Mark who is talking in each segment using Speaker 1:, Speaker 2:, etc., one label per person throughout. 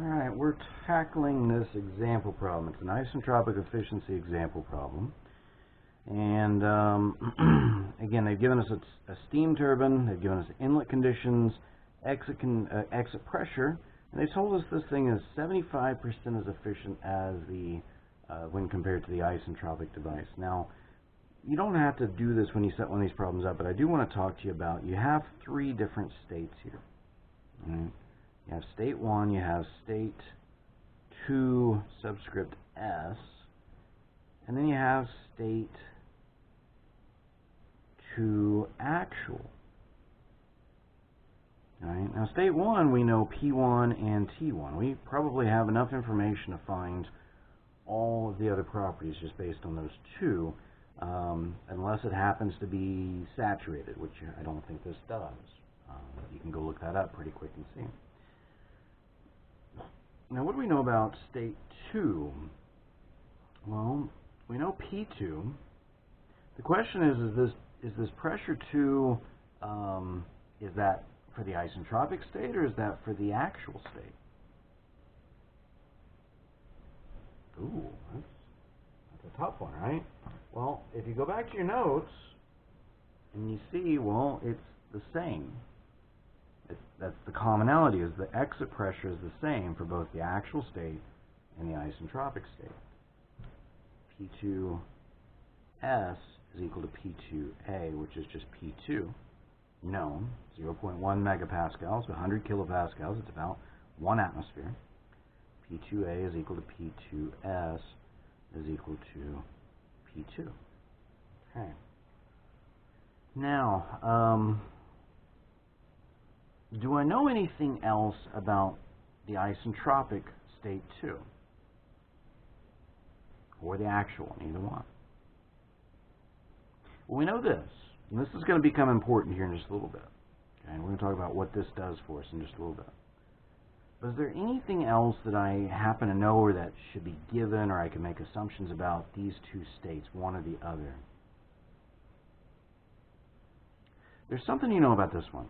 Speaker 1: Alright, we're tackling this example problem. It's an isentropic efficiency example problem. And again, they've given us a steam turbine, they've given us inlet conditions, exit pressure, and they told us this thing is 75% as efficient as the when compared to the isentropic device. Now, you don't have to do this when you set one of these problems up, but I do want to talk to you about, you have three different states here. Right? You have state 1, you have state 2 subscript S, and then you have state 2 actual. Right? Now state 1, we know P1 and T1. We probably have enough information to find all of the other properties just based on those two, unless it happens to be saturated, which I don't think this does. You can go look that up pretty quick and see. Now, what do we know about state 2? Well, we know P2. The question is this pressure 2, is that for the isentropic state or is that for the actual state? Ooh, that's a tough one, right? Well, if you go back to your notes and you see, well, it's the same. That's the commonality, is the exit pressure is the same for both the actual state and the isentropic state. P2S is equal to P2A, which is just P2, known, 0.1 megapascals, 100 kilopascals, it's about 1 atmosphere. P2A is equal to P2S is equal to P2. Okay. Now, do I know anything else about the isentropic state 2? Or the actual, either one? Well, we know this, and this is going to become important here in just a little bit. Okay, and we're going to talk about what this does for us in just a little bit. But is there anything else that I happen to know or that should be given or I can make assumptions about these two states, one or the other? There's something you know about this one.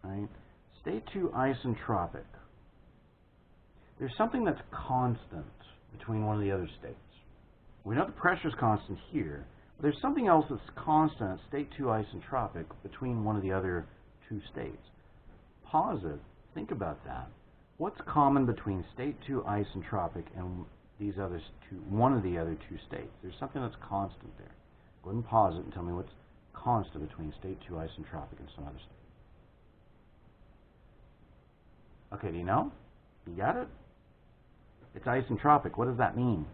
Speaker 1: Right? State 2 isentropic. There's something that's constant between one of the other states. We know the pressure is constant here, but there's something else that's constant at state 2 isentropic between one of the other two states. Pause it. Think about that. What's common between state 2 isentropic and these other one of the other two states? There's something that's constant there. Go ahead and pause it and tell me what's constant between state 2 isentropic and some other state. Okay, do you know? You got it? It's isentropic. What does that mean?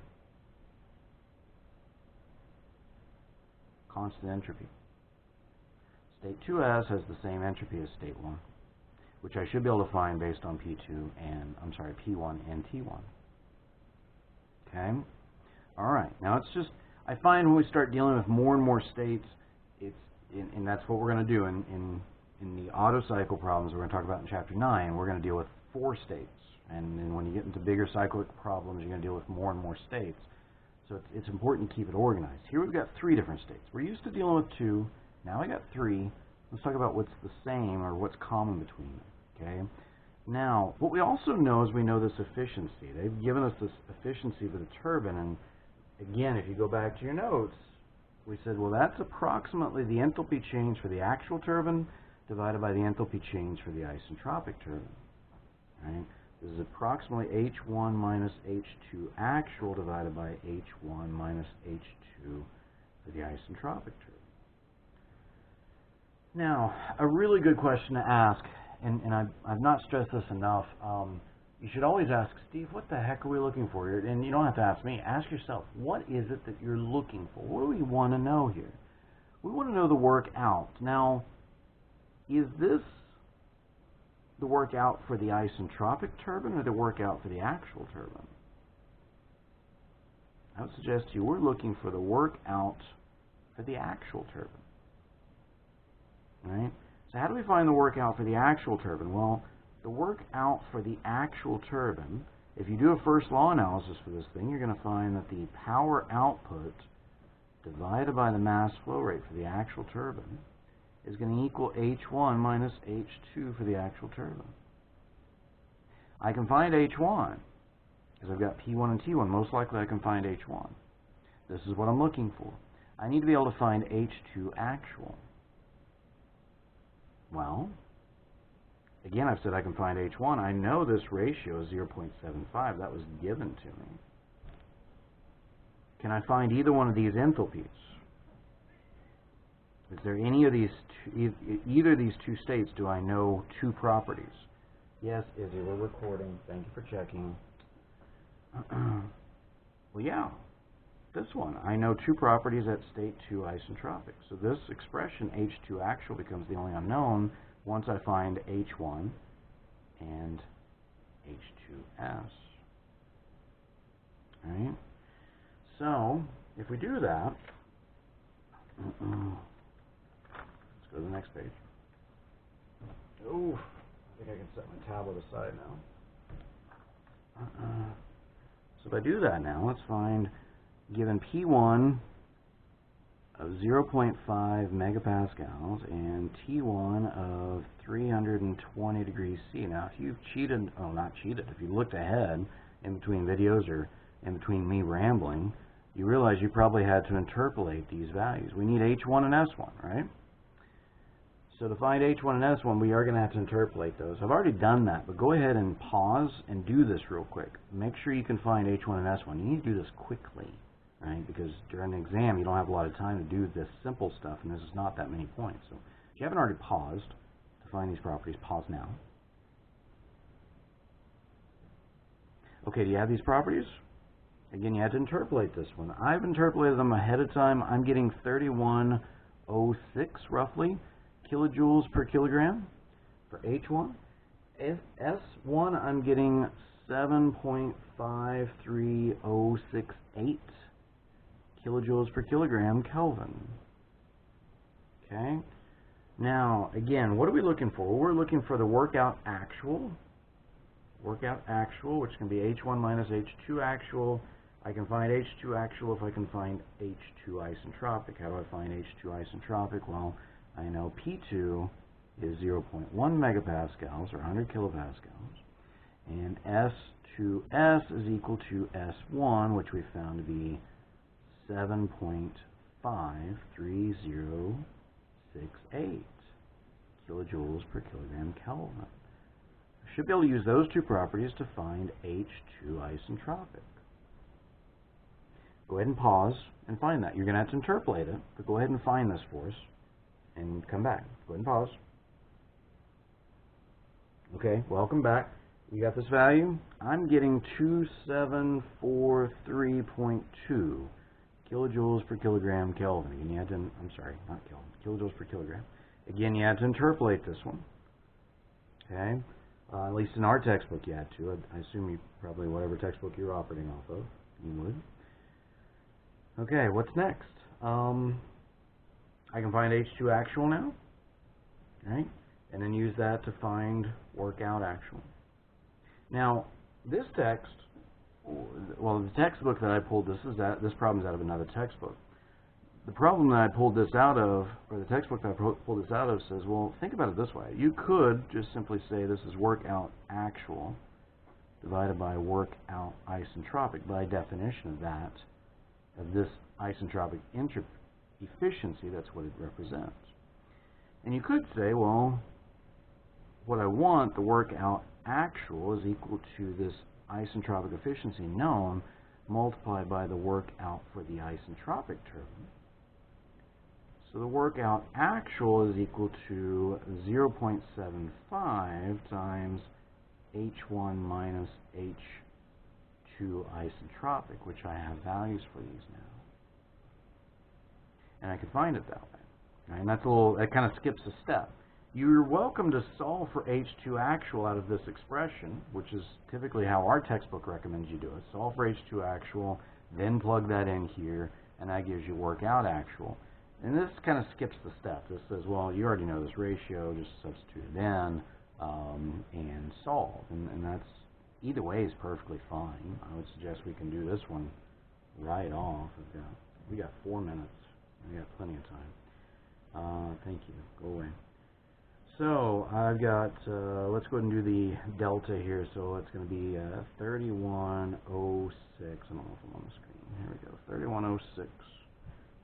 Speaker 1: Constant entropy. State 2S has the same entropy as state 1, which I should be able to find based on P1 and T1. Okay? Alright, now it's just, I find when we start dealing with more and more states, and that's what we're going to do in the auto cycle problems we're going to talk about in Chapter 9, we're going to deal with 4 states. And then when you get into bigger cyclic problems, you're going to deal with more and more states. So it's important to keep it organized. Here we've got 3 different states. We're used to dealing with 2. Now we got 3. Let's talk about what's the same or what's common between them. Okay? Now, what we also know is we know this efficiency. They've given us this efficiency for the turbine. And again, if you go back to your notes, we said, well, that's approximately the enthalpy change for the actual turbine divided by the enthalpy change for the isentropic turbine. Right? This is approximately H1 minus H2 actual divided by H1 minus H2 for the isentropic turbine. Now, a really good question to ask, and I've not stressed this enough, you should always ask, Steve, what the heck are we looking for here? And you don't have to ask me. Ask yourself, what is it that you're looking for? What do we want to know here? We want to know the work out. Now, is this the work out for the isentropic turbine or the work out for the actual turbine? I would suggest to you we're looking for the work out for the actual turbine. Right? So how do we find the work out for the actual turbine? Well, the work out for the actual turbine, if you do a first law analysis for this thing, you're going to find that the power output divided by the mass flow rate for the actual turbine is going to equal H1 minus H2 for the actual turbine. I can find H1, because I've got P1 and T1. Most likely I can find H1. This is what I'm looking for. I need to be able to find H2 actual. Well, again, I've said I can find H1. I know this ratio is 0.75. That was given to me. Can I find either one of these enthalpies? Is there any of these either of these two states do I know two properties? Yes, Izzy, we're recording. Thank you for checking. Well, yeah, this one. I know two properties at state 2 isentropic. So this expression, H2 actual, becomes the only unknown once I find H1 and H2s. All right? So, if we do that, let's go to the next page. Oh, I think I can set my tablet aside now. So if I do that now, let's find, given P1 of 0.5 megapascals and T1 of 320 degrees C. Now, if you've cheated, oh, not cheated, if you looked ahead in between videos or in between me rambling, you realize you probably had to interpolate these values. We need H1 and S1, right? So to find H1 and S1, we are going to have to interpolate those. I've already done that, but go ahead and pause and do this real quick. Make sure you can find H1 and S1. You need to do this quickly, right? Because during the exam, you don't have a lot of time to do this simple stuff, and this is not that many points. So if you haven't already paused to find these properties, pause now. Okay, do you have these properties? Again, you have to interpolate this one. I've interpolated them ahead of time. I'm getting 3106, roughly, kilojoules per kilogram for H1. S1, I'm getting 7.53068 kilojoules per kilogram Kelvin. Okay? Now, again, what are we looking for? Well, we're looking for the workout actual, which can be H1 minus H2 actual. I can find H2 actual if I can find H2 isentropic. How do I find H2 isentropic? Well, I know P2 is 0.1 megapascals, or 100 kilopascals, and S2S is equal to S1, which we found to be 7.53068 kilojoules per kilogram Kelvin. I should be able to use those two properties to find H2 isentropic. Go ahead and pause and find that. You're going to have to interpolate it, but go ahead and find this for us and come back. Go ahead and pause. Okay, welcome back. You got this value? I'm getting 2743.2 kilojoules per kilogram Kelvin. Again, you had to, I'm sorry, not Kelvin, kilojoules per kilogram. Again, you had to interpolate this one. Okay, at least in our textbook you had to. I assume you probably, whatever textbook you're operating off of, you would. Okay, what's next? I can find H2 actual now, right? And then use that to find workout actual. Now, this text, well, the textbook that I pulled this problem's out of another textbook. The problem that I pulled this out of, or the textbook that I pulled this out of says, well, think about it this way. You could just simply say this is workout actual divided by workout isentropic. By definition of that, of this isentropic efficiency, that's what it represents. And you could say, well, what I want, the workout actual, is equal to this isentropic efficiency known multiplied by the workout for the isentropic term. So the workout actual is equal to 0.75 times H1 minus H2 isentropic, which I have values for these now. And I can find it that way. Right? And that's a little, that kind of skips a step. You're welcome to solve for H2 actual out of this expression, which is typically how our textbook recommends you do it. Solve for H2 actual, then plug that in here, and that gives you workout actual. And this kind of skips the step. This says, well, you already know this ratio, just substitute it in and solve. And that's, either way is perfectly fine. I would suggest we can do this one right off. We got 4 minutes. We got plenty of time. Thank you. Go away. So I've got, let's go ahead and do the delta here. So it's going to be 3106. I don't know if I'm on the screen. Here we go. 3106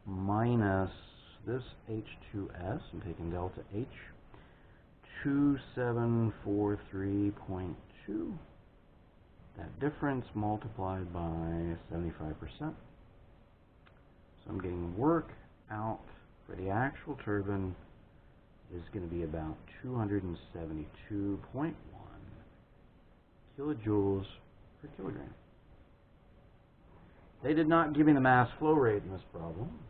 Speaker 1: minus this H2S. I'm taking delta H. 2743.2. That difference multiplied by 75%. So I'm getting work out for the actual turbine is going to be about 272.1 kilojoules per kilogram. They did not give me the mass flow rate in this problem.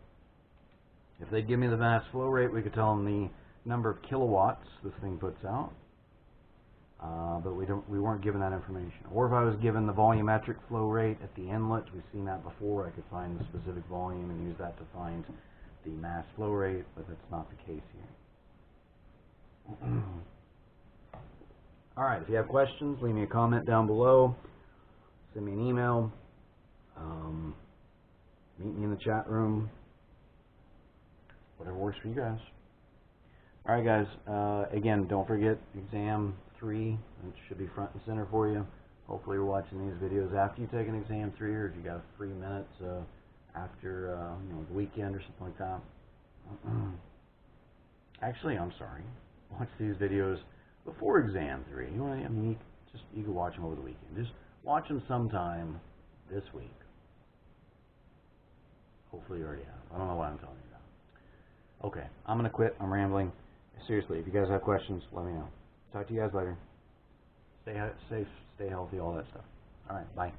Speaker 1: If they'd give me the mass flow rate, we could tell them the number of kilowatts this thing puts out. But we weren't given that information. Or if I was given the volumetric flow rate at the inlet, we've seen that before, I could find the specific volume and use that to find the mass flow rate, but that's not the case here. Alright, if you have questions, leave me a comment down below. Send me an email. Meet me in the chat room. Whatever works for you guys. Alright guys, again, don't forget exam 3. It should be front and center for you. Hopefully you're watching these videos after you take an exam 3, or if you got a free minute after the weekend or something like that. Actually, I'm sorry. Watch these videos before exam 3. I mean, you can watch them over the weekend. Just watch them sometime this week. Hopefully you already have. I don't know why I'm telling you that. Okay, I'm going to quit. I'm rambling. Seriously, if you guys have questions, let me know. Talk to you guys later. Stay safe, stay healthy, all that stuff. All right, bye.